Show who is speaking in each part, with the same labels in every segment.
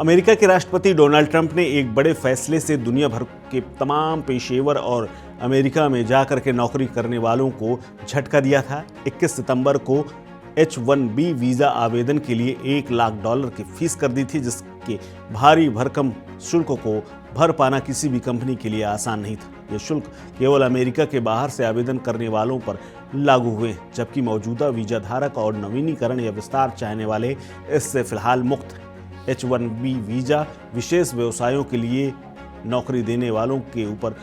Speaker 1: America के राष्ट्रपति Donald Trump ने एक बड़े फैसले से दुनिया भर के तमाम पेशेवर और अमेरिका में जाकर के नौकरी करने वालों को झटका दिया था। 21 सितंबर को H-1B वीज़ा आवेदन के लिए $1 लाख की फीस कर दी थी, जिसके भारी भरकम शुल्क को भर पाना किसी भी कंपनी के लिए आसान नहीं था। ये शुल्क केवल अमेरिका के बाहर से आवेदन करने वालों पर लागू हुए, जबकि मौजूदा वीजा धारक और नवीनीकरण या विस्तार चाहने वाले इससे फिलहाल मुक्त हैं। H-1B वीज़ा विशेष व्यवसायों के लिए नौकरी देने वालों के ऊपर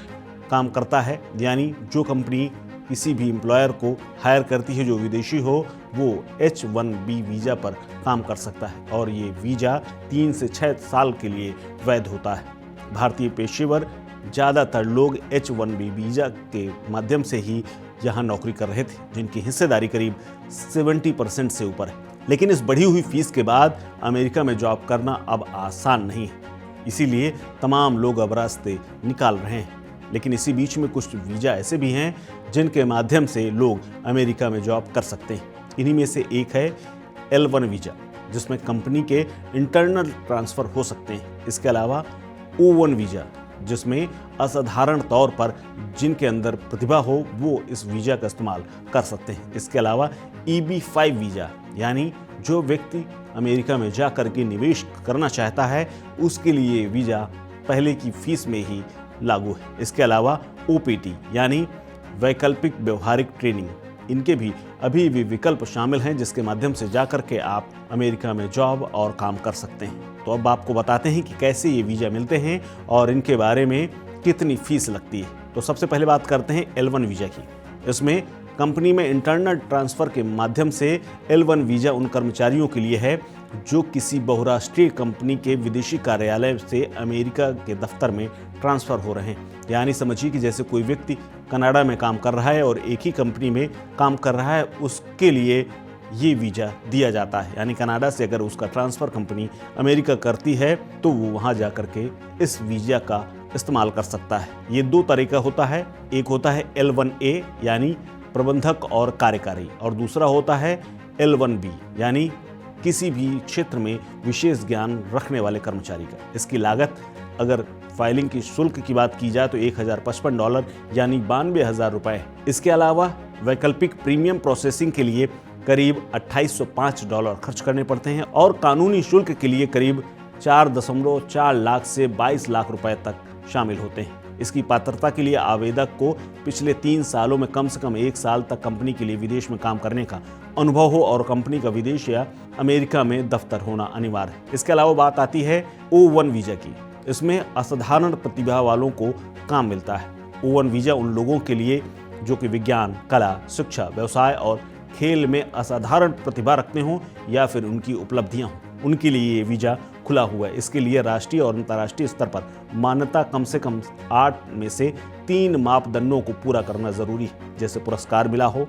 Speaker 1: काम करता है, यानी जो कंपनी किसी भी एम्प्लॉयर को हायर करती है जो विदेशी हो, वो H-1B वीज़ा पर काम कर सकता है और ये वीज़ा 3 से 6 साल के लिए वैध होता है। भारतीय पेशेवर ज़्यादातर लोग H-1B वीज़ा के माध्यम से ही यहाँ नौकरी कर रहे थे, जिनकी हिस्सेदारी करीब 70% से ऊपर है। लेकिन इस बढ़ी हुई फीस के बाद अमेरिका में जॉब करना अब आसान नहीं है, इसीलिए तमाम लोग अब रास्ते निकाल रहे हैं। लेकिन इसी बीच में कुछ वीज़ा ऐसे भी हैं जिनके माध्यम से लोग अमेरिका में जॉब कर सकते हैं। इन्हीं में से एक है L-1 वीज़ा, जिसमें कंपनी के इंटरनल ट्रांसफ़र हो सकते हैं। इसके अलावा O-1 वीज़ा, जिसमें असाधारण तौर पर जिनके अंदर प्रतिभा हो वो इस वीज़ा का इस्तेमाल कर सकते हैं। इसके अलावा EB-5 वीज़ा, यानी जो व्यक्ति अमेरिका में जा कर के निवेश करना चाहता है उसके लिए वीज़ा पहले की फीस में ही लागू है। इसके अलावा OPT, यानी वैकल्पिक व्यवहारिक ट्रेनिंग, इनके भी अभी भी विकल्प शामिल हैं, जिसके माध्यम से जाकर के आप अमेरिका में जॉब और काम कर सकते हैं। तो अब आपको बताते हैं कि कैसे ये वीज़ा मिलते हैं और इनके बारे में कितनी फीस लगती है। तो सबसे पहले बात करते हैं L-1 वीज़ा की। इसमें कंपनी में इंटरनल ट्रांसफ़र के माध्यम से L-1 वीज़ा उन कर्मचारियों के लिए है जो किसी बहुराष्ट्रीय कंपनी के विदेशी कार्यालय से अमेरिका के दफ्तर में ट्रांसफ़र हो रहे हैं। यानी समझिए कि जैसे कोई व्यक्ति कनाडा में काम कर रहा है और एक ही कंपनी में काम कर रहा है, उसके लिए ये वीज़ा दिया जाता है। यानी कनाडा से अगर उसका ट्रांसफ़र कंपनी अमेरिका करती है तो वो वहाँ जा कर के इस वीज़ा का इस्तेमाल कर सकता है। ये 2 तरह का होता है, एक होता है L-1A यानी प्रबंधक और कार्यकारी, और दूसरा होता है L-1B यानी किसी भी क्षेत्र में विशेष ज्ञान रखने वाले कर्मचारी का। इसकी लागत अगर फाइलिंग की शुल्क की बात की जाए तो $1055 यानी $92,000। इसके अलावा वैकल्पिक प्रीमियम प्रोसेसिंग के लिए करीब $2805 खर्च करने पड़ते हैं और कानूनी शुल्क के लिए करीब 4.4 लाख से 22 लाख रुपए तक शामिल होते हैं। इसकी पात्रता के लिए आवेदक को पिछले 3 सालों में कम से कम 1 साल तक कंपनी के लिए विदेश में काम करने का अनुभव हो और कंपनी का विदेश या अमेरिका में दफ्तर होना अनिवार्य है। इसके अलावा बात आती है O-1 वीज़ा की। इसमें असाधारण प्रतिभा वालों को काम मिलता है। O-1 वीज़ा उन लोगों के लिए जो कि विज्ञान, कला, शिक्षा, व्यवसाय और खेल में असाधारण प्रतिभा रखते हों या फिर उनकी उपलब्धियां हों, उनके लिए ये वीज़ा खुला हुआ है। इसके लिए राष्ट्रीय और अंतर्राष्ट्रीय स्तर पर मान्यता कम से कम 8 में से 3 मापदंडों को पूरा करना जरूरी है, जैसे पुरस्कार मिला हो,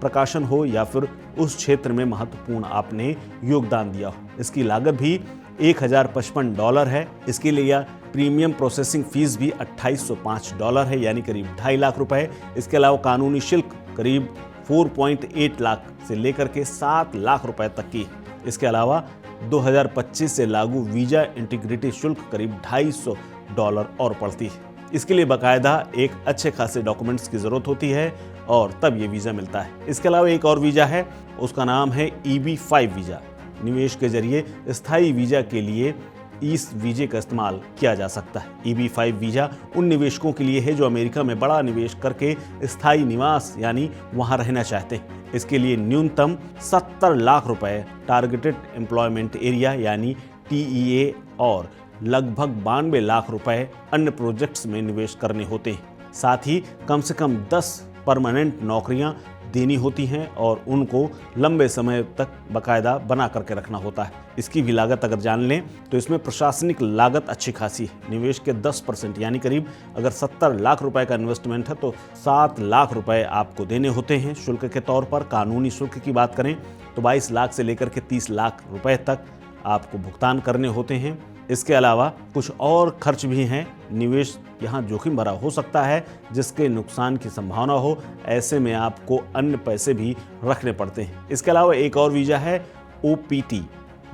Speaker 1: प्रकाशन हो या फिर उस क्षेत्र में महत्वपूर्ण आपने योगदान दिया हो। इसकी लागत भी $1055 है। इसके लिए प्रीमियम प्रोसेसिंग फीस भी $2805 है, यानी करीब 2.5 लाख रुपए। इसके अलावा कानूनी शुल्क करीब 4.8 लाख से लेकर के 7 लाख रुपए तक की है। इसके अलावा 2025 से लागू वीज़ा इंटीग्रिटी शुल्क करीब $250 और पड़ती है। इसके लिए बाकायदा एक अच्छे खासे डॉक्यूमेंट्स की ज़रूरत होती है और तब ये वीज़ा मिलता है। इसके अलावा एक और वीज़ा है, उसका नाम है EB-5 वीज़ा। निवेश के जरिए स्थायी वीज़ा के लिए इस वीज़े का इस्तेमाल किया जा सकता है। EB-5 वीज़ा उन निवेशकों के लिए है जो अमेरिका में बड़ा निवेश करके स्थायी निवास यानी वहाँ रहना चाहते हैं। इसके लिए न्यूनतम 70 लाख रुपए टारगेटेड एम्प्लॉयमेंट एरिया यानी TEA और लगभग 92 लाख रुपए अन्य प्रोजेक्ट्स में निवेश करने होते हैं। साथ ही कम से कम 10 परमानेंट नौकरियां देनी होती हैं और उनको लंबे समय तक बाकायदा बना करके रखना होता है। इसकी भी लागत अगर जान लें तो इसमें प्रशासनिक लागत अच्छी खासी है। निवेश के 10% यानी करीब अगर 70 लाख रुपए का इन्वेस्टमेंट है तो 7 लाख रुपए आपको देने होते हैं शुल्क के तौर पर। कानूनी शुल्क की बात करें तो 22 लाख से लेकर के 30 लाख रुपए तक आपको भुगतान करने होते हैं। इसके अलावा कुछ और खर्च भी हैं। निवेश यहाँ जोखिम भरा हो सकता है जिसके नुकसान की संभावना हो, ऐसे में आपको अन्य पैसे भी रखने पड़ते हैं। इसके अलावा एक और वीज़ा है OPT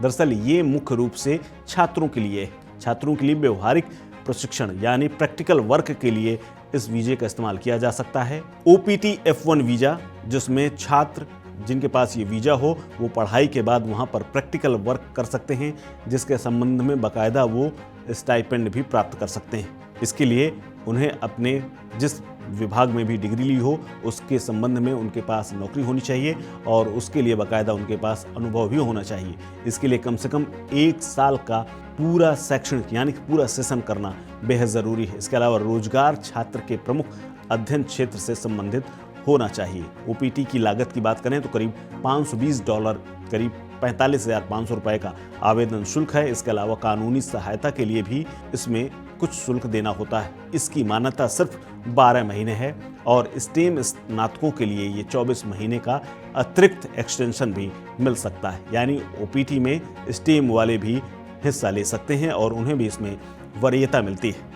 Speaker 1: दरअसल ये मुख्य रूप से छात्रों के लिए है। छात्रों के लिए व्यवहारिक प्रशिक्षण यानी प्रैक्टिकल वर्क के लिए इस वीजे का इस्तेमाल किया जा सकता है। OPT F1 वीजा, जिसमें छात्र जिनके पास ये वीजा हो वो पढ़ाई के बाद वहाँ पर प्रैक्टिकल वर्क कर सकते हैं, जिसके संबंध में बाकायदा वो स्टाइपेंड भी प्राप्त कर सकते हैं। इसके लिए उन्हें अपने जिस विभाग में भी डिग्री ली हो उसके संबंध में उनके पास नौकरी होनी चाहिए और उसके लिए बाकायदा उनके पास अनुभव भी होना चाहिए। इसके लिए कम से कम 1 साल का पूरा शैक्षणिक यानी कि पूरा सेशन करना बेहद ज़रूरी है। इसके अलावा रोजगार छात्र के प्रमुख अध्ययन क्षेत्र से संबंधित होना चाहिए। OPT की लागत की बात करें तो करीब $520, करीब 45,500 रुपये का आवेदन शुल्क है। इसके अलावा कानूनी सहायता के लिए भी इसमें कुछ शुल्क देना होता है। इसकी मान्यता सिर्फ 12 महीने है और स्टेम स्नातकों के लिए ये 24 महीने का अतिरिक्त एक्सटेंशन भी मिल सकता है। यानी OPT में स्टेम वाले भी हिस्सा ले सकते हैं और उन्हें भी इसमें वरीयता मिलती है।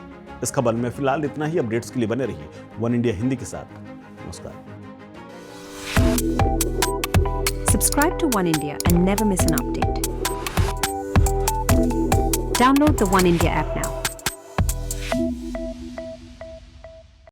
Speaker 1: इस खबर में फिलहाल इतना ही। अपडेट्स के लिए बने रहिए वन इंडिया हिंदी के साथ। नमस्कार।
Speaker 2: Subscribe to One India and never miss an update. Download the One India app